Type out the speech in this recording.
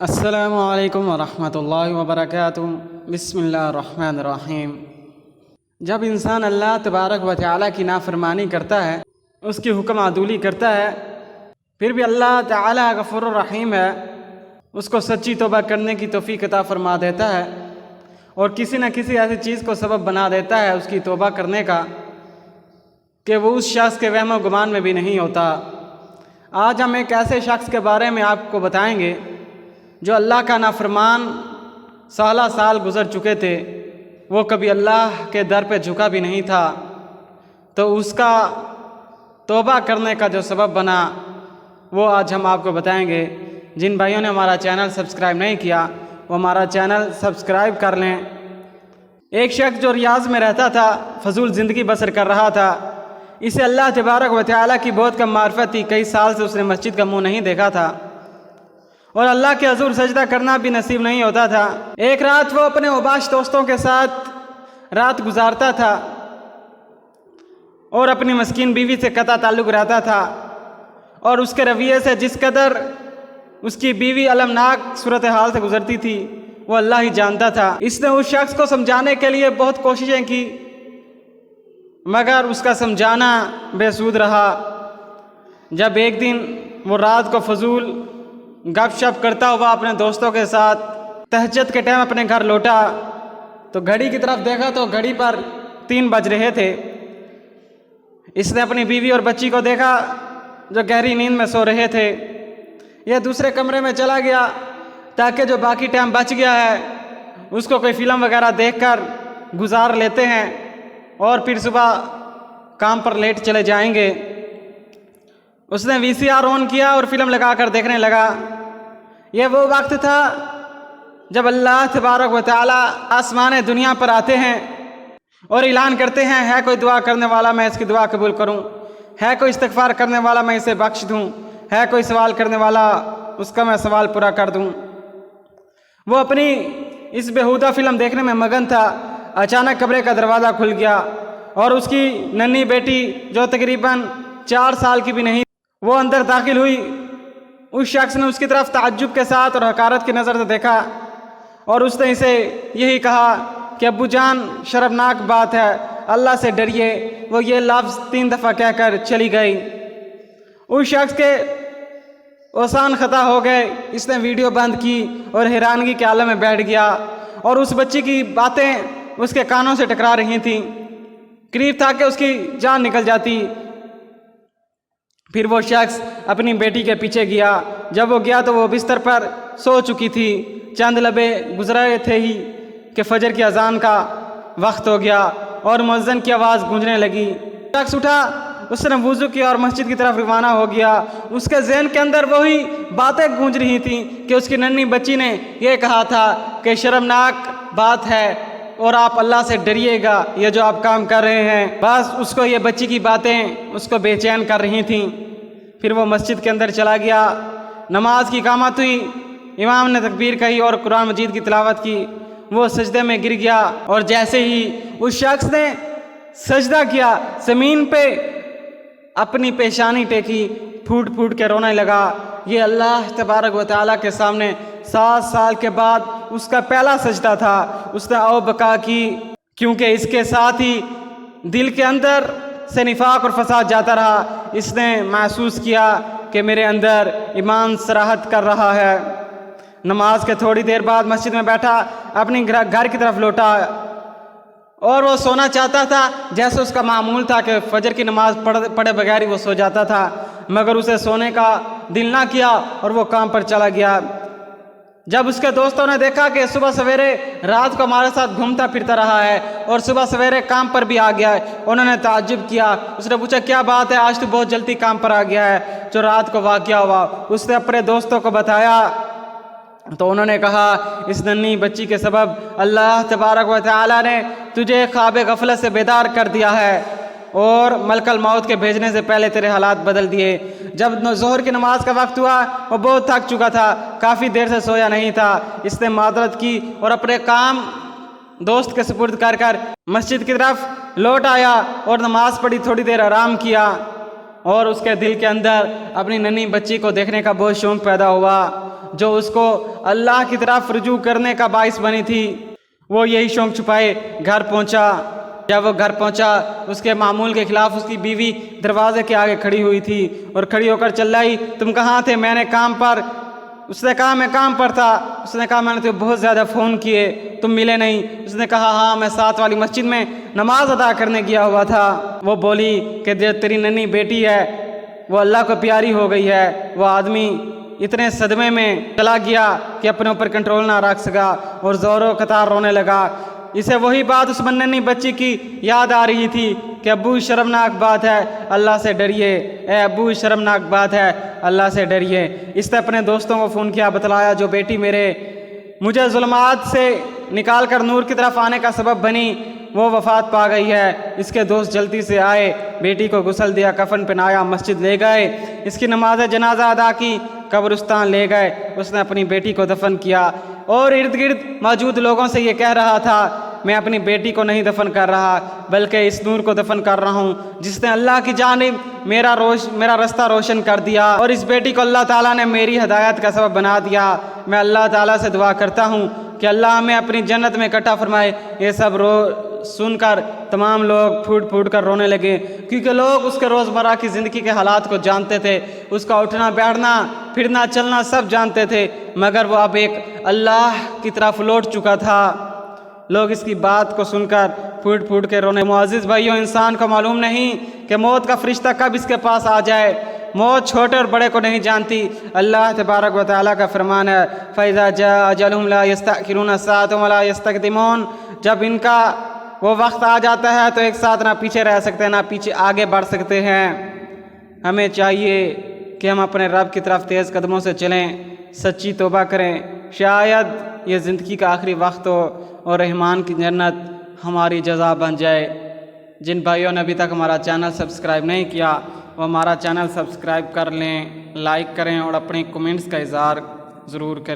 السلام علیکم ورحمۃ اللہ وبرکاتہ۔ بسم اللہ الرحمن الرحیم۔ جب انسان اللہ تبارک و تعالیٰ کی نافرمانی کرتا ہے، اس کی حکم عدولی کرتا ہے، پھر بھی اللہ تعالیٰ غفور الرحیم ہے، اس کو سچی توبہ کرنے کی توفیق عطا فرما دیتا ہے اور کسی نہ کسی ایسی چیز کو سبب بنا دیتا ہے اس کی توبہ کرنے کا کہ وہ اس شخص کے وہم و گمان میں بھی نہیں ہوتا۔ آج ہم ایک ایسے شخص کے بارے میں آپ کو بتائیں گے جو اللہ کا نافرمان سالہ سال گزر چکے تھے، وہ کبھی اللہ کے در پہ جھکا بھی نہیں تھا، تو اس کا توبہ کرنے کا جو سبب بنا وہ آج ہم آپ کو بتائیں گے۔ جن بھائیوں نے ہمارا چینل سبسکرائب نہیں کیا وہ ہمارا چینل سبسکرائب کر لیں۔ ایک شخص جو ریاض میں رہتا تھا، فضول زندگی بسر کر رہا تھا، اسے اللہ تبارک و تعالیٰ کی بہت کم معرفت تھی، کئی سال سے اس نے مسجد کا منہ نہیں دیکھا تھا اور اللہ کے حضور سجدہ کرنا بھی نصیب نہیں ہوتا تھا۔ ایک رات وہ اپنے اوباش دوستوں کے ساتھ رات گزارتا تھا اور اپنی مسکین بیوی سے قطع تعلق رہتا تھا، اور اس کے رویے سے جس قدر اس کی بیوی المناک صورتحال سے گزرتی تھی وہ اللہ ہی جانتا تھا۔ اس نے اس شخص کو سمجھانے کے لیے بہت کوششیں کی، مگر اس کا سمجھانا بے سود رہا۔ جب ایک دن وہ رات کو فضول گپ شپ کرتا ہوا اپنے دوستوں کے ساتھ تہجد کے ٹائم اپنے گھر لوٹا تو گھڑی کی طرف دیکھا تو گھڑی پر 3 بج رہے تھے۔ اس نے اپنی بیوی اور بچی کو دیکھا جو گہری نیند میں سو رہے تھے۔ یہ دوسرے کمرے میں چلا گیا تاکہ جو باقی ٹائم بچ گیا ہے اس کو کوئی فلم وغیرہ دیکھ کر گزار لیتے ہیں اور پھر صبح کام پر لیٹ چلے جائیں گے۔ اس نے VCR آن کیا اور فلم لگا کر دیکھنے لگا۔ یہ وہ وقت تھا جب اللہ تبارک و تعالیٰ آسمان دنیا پر آتے ہیں اور اعلان کرتے ہیں، ہے کوئی دعا کرنے والا میں اس کی دعا قبول کروں، ہے کوئی استغفار کرنے والا میں اسے بخش دوں، ہے کوئی سوال کرنے والا اس کا میں سوال پورا کر دوں۔ وہ اپنی اس بےہودہ فلم دیکھنے میں مگن تھا۔ اچانک کمرے کا دروازہ کھل گیا اور اس کی ننھی بیٹی جو تقریباً 4 سال کی بھی نہیں وہ اندر داخل ہوئی۔ اس شخص نے اس کی طرف تعجب کے ساتھ اور حقارت کی نظر سے دیکھا اور اس نے اسے یہی کہا کہ ابو جان شرمناک بات ہے، اللہ سے ڈریے۔ وہ یہ لفظ 3 دفعہ کہہ کر چلی گئی۔ اس شخص کے اوسان خطا ہو گئے۔ اس نے ویڈیو بند کی اور حیرانگی کے عالم میں بیٹھ گیا اور اس بچی کی باتیں اس کے کانوں سے ٹکرا رہی تھیں، قریب تھا کہ اس کی جان نکل جاتی۔ پھر وہ شخص اپنی بیٹی کے پیچھے گیا۔ جب وہ گیا تو وہ بستر پر سو چکی تھی۔ چند لمحے گزرے تھے ہی کہ فجر کی اذان کا وقت ہو گیا اور مؤذن کی آواز گونجنے لگی۔ شخص اٹھا، اس نے وضو کیا اور مسجد کی طرف روانہ ہو گیا۔ اس کے ذہن کے اندر وہی باتیں گونج رہی تھیں کہ اس کی ننھی بچی نے یہ کہا تھا کہ شرمناک بات ہے اور آپ اللہ سے ڈریے گا، یہ جو آپ کام کر رہے ہیں۔ بس اس کو یہ بچی کی باتیں اس کو بے چین کر رہی تھیں۔ پھر وہ مسجد کے اندر چلا گیا۔ نماز کی اقامت ہوئی، امام نے تکبیر کہی اور قرآن مجید کی تلاوت کی۔ وہ سجدے میں گر گیا اور جیسے ہی اس شخص نے سجدہ کیا، زمین پہ اپنی پیشانی ٹیکی، پھوٹ پھوٹ کے رونے لگا۔ یہ اللہ تبارک و تعالیٰ کے سامنے 7 سال کے بعد اس کا پہلا سجدہ تھا۔ اس نے او بکا کی کیونکہ اس کے ساتھ ہی دل کے اندر سے نفاق اور فساد جاتا رہا۔ اس نے محسوس کیا کہ میرے اندر ایمان صراحت کر رہا ہے۔ نماز کے تھوڑی دیر بعد مسجد میں بیٹھا، اپنی گھر کی طرف لوٹا اور وہ سونا چاہتا تھا جیسے اس کا معمول تھا کہ فجر کی نماز پڑھے بغیر ہی وہ سو جاتا تھا، مگر اسے سونے کا دل نہ کیا اور وہ کام پر چلا گیا۔ جب اس کے دوستوں نے دیکھا کہ صبح سویرے رات کو ہمارے ساتھ گھومتا پھرتا رہا ہے اور صبح سویرے کام پر بھی آ گیا ہے، انہوں نے تعجب کیا۔ اس نے پوچھا کیا بات ہے، آج تو بہت جلدی کام پر آ گیا ہے، جو رات کو واقعہ ہوا۔ اس نے اپنے دوستوں کو بتایا تو انہوں نے کہا اس ننھی بچی کے سبب اللہ تبارک و تعالیٰ نے تجھے خواب غفلت سے بیدار کر دیا ہے اور ملک الموت کے بھیجنے سے پہلے تیرے حالات بدل دیے۔ جب ظہر کی نماز کا وقت ہوا وہ بہت تھک چکا تھا، کافی دیر سے سویا نہیں تھا۔ اس نے معذرت کی اور اپنے کام دوست کے سپرد کر کر مسجد کی طرف لوٹ آیا اور نماز پڑھی، تھوڑی دیر آرام کیا اور اس کے دل کے اندر اپنی ننھی بچی کو دیکھنے کا بہت شوق پیدا ہوا جو اس کو اللہ کی طرف رجوع کرنے کا باعث بنی تھی، وہ یہی شوق چھپائے گھر پہنچا۔ جب وہ گھر پہنچا اس کے معمول کے خلاف اس کی بیوی دروازے کے آگے کھڑی ہوئی تھی اور کھڑی ہو کر چلائی، تم کہاں تھے؟ میں نے کام پر۔ اس نے کہا میں کام پر تھا۔ اس نے کہا میں نے تمہیں بہت زیادہ فون کیے، تم ملے نہیں۔ اس نے کہا ہاں میں ساتھ والی مسجد میں نماز ادا کرنے گیا ہوا تھا۔ وہ بولی کہ جو تیری ننھی بیٹی ہے وہ اللہ کو پیاری ہو گئی ہے۔ وہ آدمی اتنے صدمے میں چلا گیا کہ اپنے اوپر کنٹرول نہ رکھ سکا اور زوروں قطار رونے لگا۔ اسے وہی بات اس ننھی بچی کی یاد آ رہی تھی کہ ابو شرمناک بات ہے، اللہ سے ڈریے، اے ابو شرمناک بات ہے، اللہ سے ڈریے۔ اس نے اپنے دوستوں کو فون کیا، بتلایا جو بیٹی مجھے ظلمات سے نکال کر نور کی طرف آنے کا سبب بنی وہ وفات پا گئی ہے۔ اس کے دوست جلدی سے آئے، بیٹی کو غسل دیا، کفن پہنایا، مسجد لے گئے، اس کی نماز جنازہ ادا کی، قبرستان لے گئے، اس نے اپنی بیٹی کو دفن کیا اور ارد گرد موجود لوگوں سے یہ کہہ رہا تھا میں اپنی بیٹی کو نہیں دفن کر رہا بلکہ اس نور کو دفن کر رہا ہوں جس نے اللہ کی جانب میرا رستہ روشن کر دیا، اور اس بیٹی کو اللہ تعالیٰ نے میری ہدایت کا سبب بنا دیا۔ میں اللہ تعالیٰ سے دعا کرتا ہوں کہ اللہ ہمیں اپنی جنت میں اکٹھا فرمائے۔ یہ سب سن کر تمام لوگ پھوٹ پھوٹ کر رونے لگے، کیونکہ لوگ اس کے روزمرہ کی زندگی کے حالات کو جانتے تھے، اس کا اٹھنا بیٹھنا پھرنا چلنا سب جانتے تھے، مگر وہ اب ایک اللہ کی طرف لوٹ چکا تھا۔ لوگ اس کی بات کو سن کر پھوٹ پھوٹ کے رونے۔ معزز بھائیوں، انسان کو معلوم نہیں کہ موت کا فرشتہ کب اس کے پاس آ جائے۔ موت چھوٹے اور بڑے کو نہیں جانتی۔ اللہ تبارک و تعالیٰ کا فرمان ہے فَإِذَا جَاءَ أَجَلُهُمْ لَا يَسْتَأْخِرُونَ سَاعَةً وَلَا يَسْتَقْدِمُونَ۔ جب ان کا وہ وقت آ جاتا ہے تو ایک ساتھ نہ پیچھے رہ سکتے نہ پیچھے آگے بڑھ سکتے ہیں۔ ہمیں چاہیے کہ ہم اپنے رب کی طرف تیز قدموں سے چلیں، سچی توبہ کریں، شاید یہ زندگی کا آخری وقت ہو اور رحمان کی جنت ہماری جزا بن جائے۔ جن بھائیوں نے ابھی تک ہمارا چینل سبسکرائب نہیں کیا وہ ہمارا چینل سبسکرائب کر لیں، لائک کریں اور اپنے کمنٹس کا اظہار ضرور کریں۔